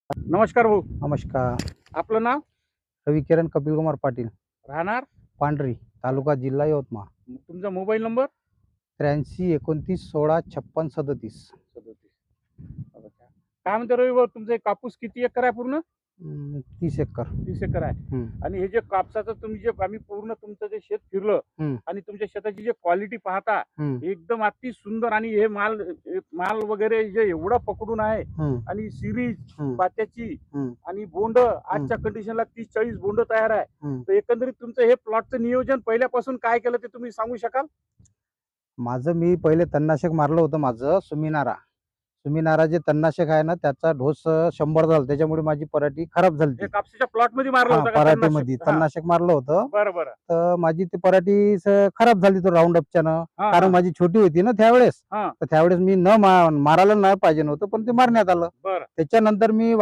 नमस्कार भाऊ. नमस्कार. आपलं नाव? रविकिरण कपिलकुमार पाटील, राहणार? पांढरी, तालुका जिल्हा यवतमाळ. तुमचा मोबाईल नंबर? 83 29 16 56 37. 37. काय म्हणते रवी भाऊ, तुमचा हे कापूस किती एकर आहे पूर्ण? 30 एकर. 30 एकर आहे. हम्म. आणि हे जे कापसाचं तुम्ही जे आम्ही पूर्ण तुमचं जे शेत फिरलं आणि तुमच्या शेताची जे क्वालिटी पाहता एकदम अति सुंदर. आणि हे माल वगैरे जे एवढं पकडून आहे आणि सिरीज पात्याची आणि बोंड आजच्या कंडिशनला 30-40 बोंड तयार आहे. तर एकंदरीत तुमचं हे प्लॉटचं नियोजन पहिल्यापासून काय केलं ते तुम्ही सांगू शकाल? मी पहिले तणनाशक मारलं होतं, माझं सुमिनारा जे तणनाशक आहे ना, त्याचा डोस 100 झाला. त्याच्यामुळे माझी पराठी खराब झाली. हे कापसाच्या प्लॉट मध्ये मारलं होतं का पराठीमध्ये तणनाशक मारलं होतं. बरं. तर माझी ती पराठी खराब झाली तो राऊंड अपच्यानं. कारण माझी छोटी होती ना त्यावेळेस. तर त्यावेळेस मी मारायला नाही पाहिजे नव्हतं, पण ते मारण्यात आलं. बरं. त्याच्यानंतर मी